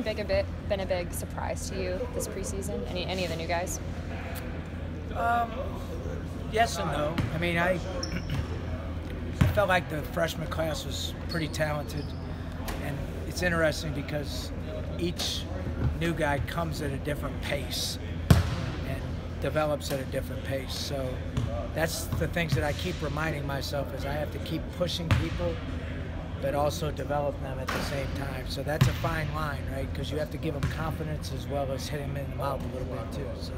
anyone been a big surprise to you this preseason? Any of the new guys? Yes and no. I mean, I felt like the freshman class was pretty talented, and it's interesting because each new guy comes at a different pace and develops at a different pace. So that's the things that I keep reminding myself is I have to keep pushing people, but also develop them at the same time. So that's a fine line, right? Because you have to give them confidence as well as hit them in the mouth a little bit too. So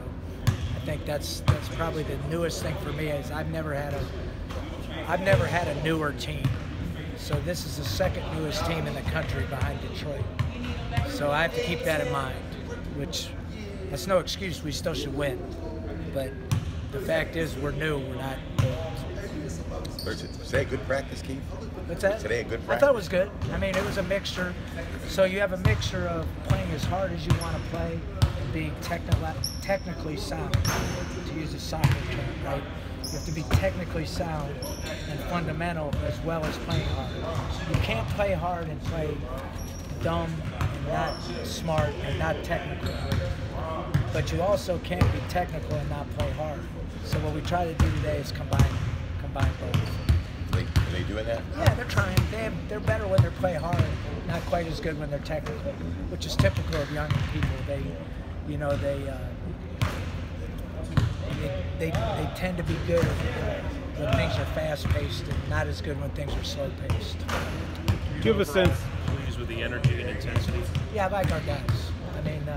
I think that's probably the newest thing for me is I've never had a newer team. So this is the second newest team in the country behind Detroit. So I have to keep that in mind, which that's no excuse. We still should win. But the fact is we're new, we're not old. Today a good practice, Keith? What's that? Today a good practice? I thought it was good. I mean, it was a mixture. So you have a mixture of playing as hard as you want to play and being technically sound, to use a soccer term, right? You have to be technically sound and fundamental as well as playing hard. You can't play hard and play dumb and not smart and not technical. But you also can't be technical and not play hard. So what we try to do today is combine both. Are they doing that? Yeah, they're trying. They're better when they play hard, not quite as good when they're technical, which is typical of young people. They tend to be good when things are fast-paced and not as good when things are slow-paced. Do you have a sense? Pleased with the energy and intensity? Yeah, I like our guys. I mean,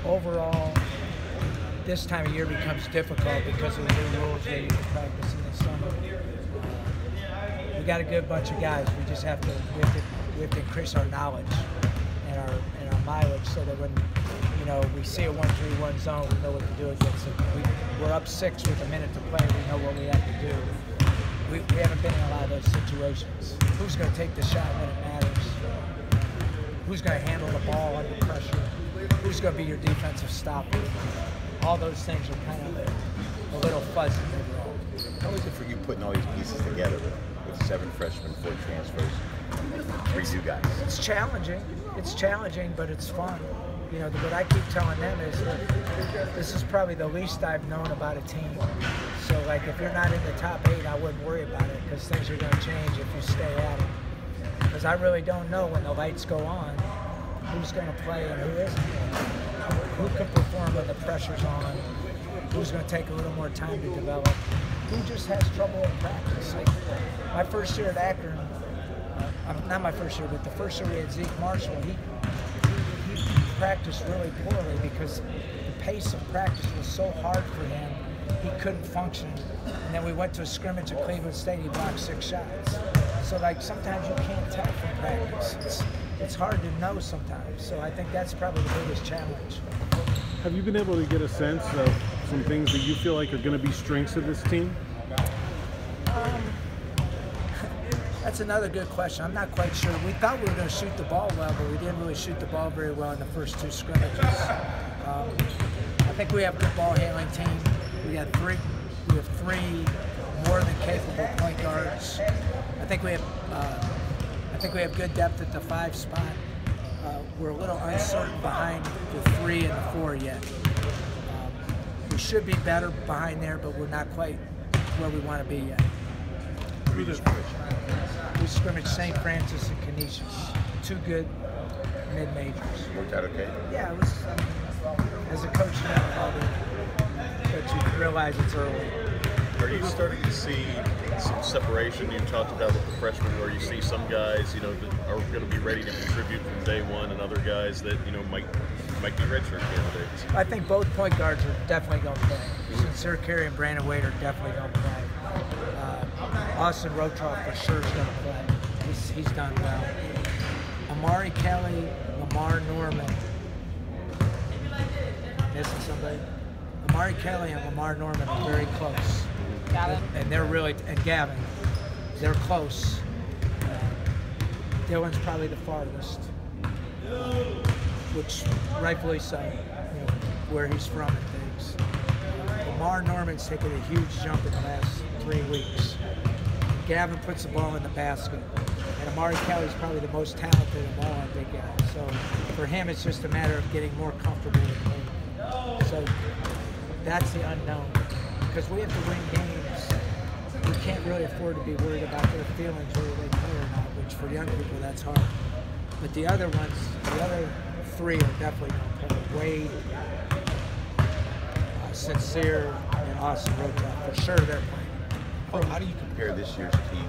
overall, this time of year becomes difficult because of the new rules where you can practice in the summer. We got a good bunch of guys. We just have to increase our knowledge and our mileage so that when we see a 1-3-1 zone, we know what to do against it. We're up 6 with a minute to play. We know what we have to do. We haven't been in a lot of those situations. Who's going to take the shot when it matters? Who's going to handle the ball under pressure? Who's going to be your defensive stopper? All those things are kind of a little fuzzy overall. How is it for you putting all these pieces together with 7 freshmen, 4 transfers, 3 new guys? It's challenging. It's challenging, but it's fun. What I keep telling them is that this is probably the least I've known about a team. So, like, if you're not in the top 8, I wouldn't worry about it because things are going to change if you stay at it. Because I really don't know when the lights go on who's going to play and who isn't. Who can perform when the pressure's on? Who's going to take a little more time to develop? Who just has trouble in practice? Like my first year at Akron, not my first year, but the first year we had Zeke Marshall, he practiced really poorly because the pace of practice was so hard for him, he couldn't function. And then we went to a scrimmage at Cleveland State, he blocked 6 shots. So like sometimes you can't tell from practice. It's hard to know sometimes. So I think that's probably the biggest challenge. Have you been able to get a sense of some things that you feel like are going to be strengths of this team? That's another good question. I'm not quite sure. We thought we were going to shoot the ball well, but we didn't really shoot the ball very well in the first 2 scrimmages. I think we have a good ball handling team. We have 3 more than capable point guards. I think we have good depth at the 5 spot. We're a little uncertain behind the 3 and the 4 yet. We should be better behind there, but we're not quite where we want to be yet. We scrimmaged St. Francis and Canisius. 2 good mid-majors. Worked out okay? Yeah, it was. As a coach now, but you realize it's early. Are you starting to see some separation? You talked about with the freshmen where you see some guys, that are going to be ready to contribute from day one, and other guys that, might be redshirt candidates. I think both point guards are definitely going to play. Sincere Carey and Brandon Wade are definitely going to play. Austin Rotroff for sure is going to play. He's done well. Amari Kelly, Lamar Norman. Missing somebody? Amari Kelly and Lamar Norman are very close. Gavin. And Gavin. They're close. Dylan's probably the farthest, which rightfully so, where he's from and things. Lamar Norman's taken a huge jump in the last 3 weeks. Gavin puts the ball in the basket. And Amari Kelly's probably the most talented of all, I think. for him, it's just a matter of getting more comfortable with the game. So that's the unknown. Because we have to win games, we can't really afford to be worried about their feelings whether they play or not, which for young people, that's hard. But the other ones, the other three are definitely going to play. Wade, Sincere, and Austin Rocha, for sure they're playing. How do you compare this year's team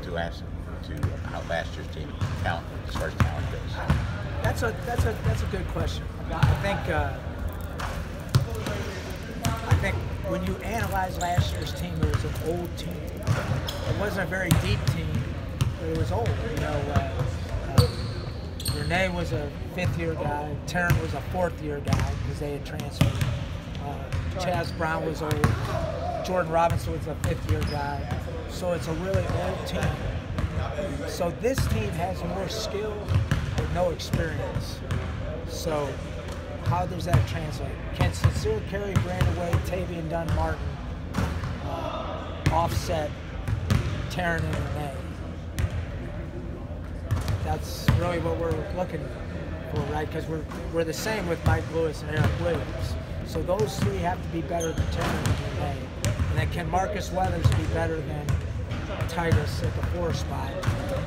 to last year's team talent, as far as talent goes? That's a good question. I think when you analyze last year's team, it was an old team. It wasn't a very deep team, but it was old. You know, Renee was a fifth-year guy. Taryn was a fourth-year guy because they had transferred. Chaz Brown was old. Jordan Robinson was a fifth-year guy. So it's a really old team. So this team has more skill but no experience. So how does that translate? Can Sincere, Carey, Brandon Wade, Tavian Dunn, Martin offset Taryn and Renee? That's really what we're looking for, right? Because we're the same with Mike Lewis and Eric Williams. So those three have to be better than Taryn and Renee. And then can Marcus Weathers be better than Titus at the 4 spot?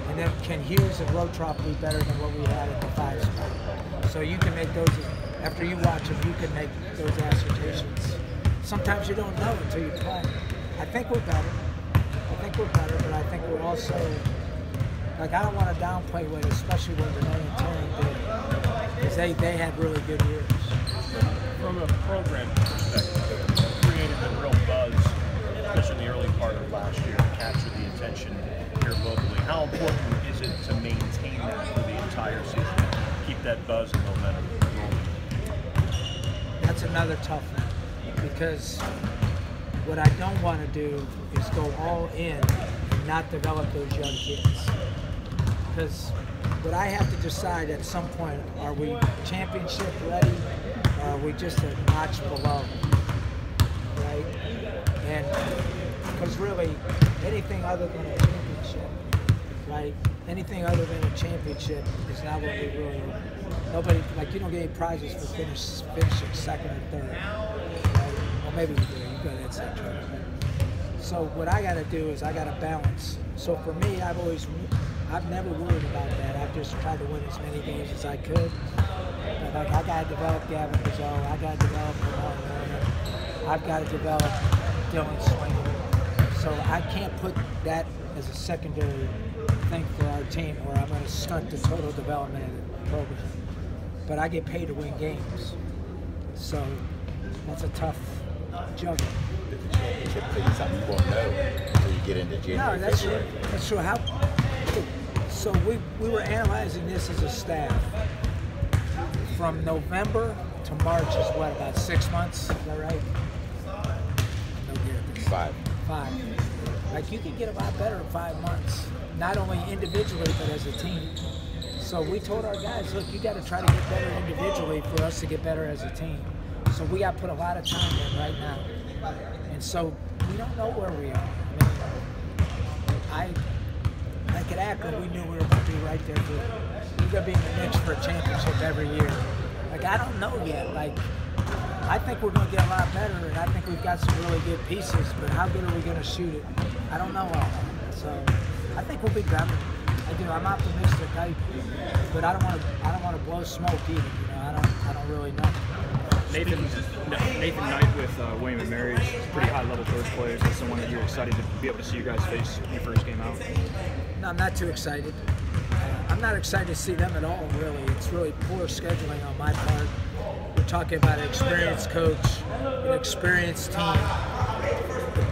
And then can Hughes and Rotrop be better than what we had at the 5 spot? So you can make those, after you watch them, you can make those assertions. Sometimes you don't know until you play. I think we're better. But I think we're also, like, I don't want to downplay what, especially what Renee and Taryn did, because they had really good years. From a program perspective, it created a real buzz, especially in the early part of last year, to capture the attention here locally. How important is it to maintain that for the entire season, keep that buzz and momentum rolling? That's another tough one, because what I don't want to do is go all in and not develop those young kids. Because what I have to decide at some point, are we championship ready, or are we just a notch below, right? And because really, anything other than a championship, right? Anything other than a championship is not what we really, nobody, like, you don't get any prizes for finishing second or third, right? Well, maybe you do, you got that second. So what I got to do is I got to balance. So for me, I've never worried about that. I've just tried to win as many games as I could. But like, I got to develop Gavin Rizzo. I got to develop Lamar Warner. I've got to develop Dylan Swinger. So I can't put that as a secondary thing for our team, where I'm going to stunt the total development of the program. But I get paid to win games. So that's a tough juggle. The championship thing is something you won't know until you get into January. No, that's true. That's true. So we were analyzing this as a staff. From November to March is what, about 6 months? Is that right? No guarantees. 5. 5. Like, you can get a lot better in 5 months, not only individually but as a team. So we told our guys, look, you got to try to get better individually for us to get better as a team. So we got to put a lot of time in right now. And so we don't know where we are. I mean, like at Akron, we knew we were going to be right there. We're going to be in the mix for a championship every year. Like, I don't know yet. Like, I think we're going to get a lot better, and I think we've got some really good pieces. But how good are we going to shoot it? I don't know all that. So I think we'll be better. I do. I'm optimistic. But I don't want to blow smoke either. You know, I don't really know. Nathan Knight with William and Mary is pretty high-level coach players. Is someone that you're excited to be able to see you guys face in your first game out? No, I'm not too excited. I'm not excited to see them at all, really. It's really poor scheduling on my part. We're talking about an experienced coach, an experienced team,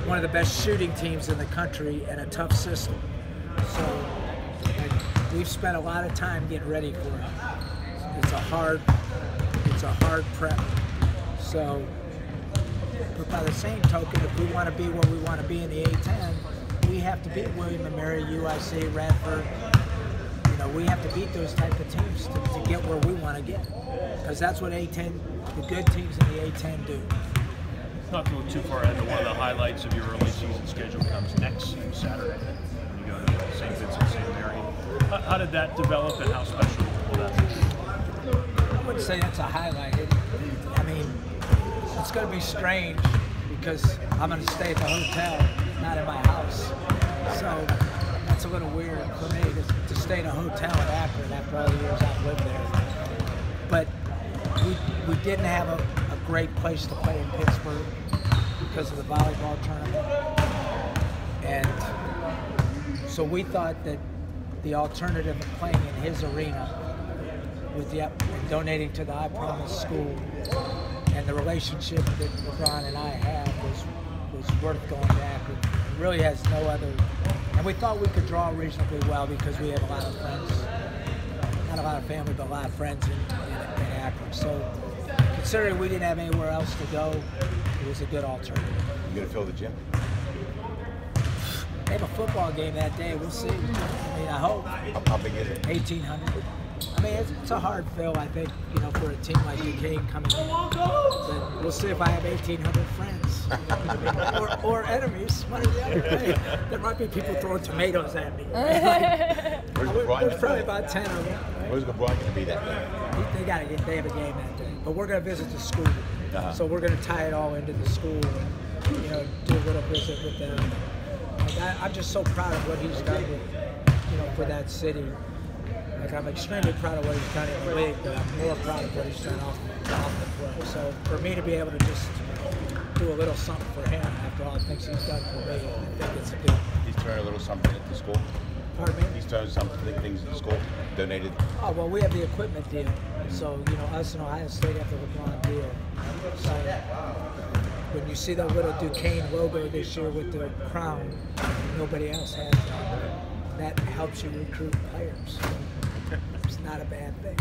one of the best shooting teams in the country, and a tough system. So we've spent a lot of time getting ready for it. It's a hard prep. So, but by the same token, if we want to be where we want to be in the A-10, we have to beat William & Mary, UIC, Radford. You know, we have to beat those type of teams to get where we want to get. Because that's what A-10, the good teams in the A-10 do. Not to look too far ahead, but one of the highlights of your early season schedule comes next Saturday when you go to St. Vincent St. Mary. How did that develop, and how special will that be? wouldn't say that's a highlight. I mean, it's going to be strange because I'm going to stay at the hotel, not in my house. So that's a little weird for me to stay in a hotel in Akron after all the years I've lived there. But we didn't have a great place to play in Pittsburgh because of the volleyball tournament. And so we thought that the alternative of playing in his arena with donating to the I Promise School and the relationship that LeBron and I have was worth going to Akron. It really has no other. And we thought we could draw reasonably well because we have a lot of friends, not a lot of family, but a lot of friends in Akron. So considering we didn't have anywhere else to go, it was a good alternative. You gonna fill the gym? They have a football game that day. We'll see. I mean, I hope. How big is it? 1,800. I mean, it's a hard fill, I think, you know, for a team like Duquesne coming in. But we'll see if I have 1,800 friends or enemies, one or the other. Hey, there might be people throwing tomatoes at me. There's probably about 10 of them. Right? Where's LeBron going to be that day? They have a game that day. But we're going to visit the school. So we're going to tie it all into the school and, you know, do a little visit with them. Like I'm just so proud of what he's done with, you know, for that city. Like I'm extremely proud of what he's done in the league, but I'm more proud of what he's done off the court. So for me to be able to just do a little something for him after all the things he's done for me, I think it's a good. He's turned a little something at the school. Pardon me? He's turned some things at the school. Donated. Oh well, we have the equipment deal. So you know, us and Ohio State have the LeBron deal. So when you see the little Duquesne logo this year with the crown, nobody else has that. That helps you recruit players. It's not a bad thing.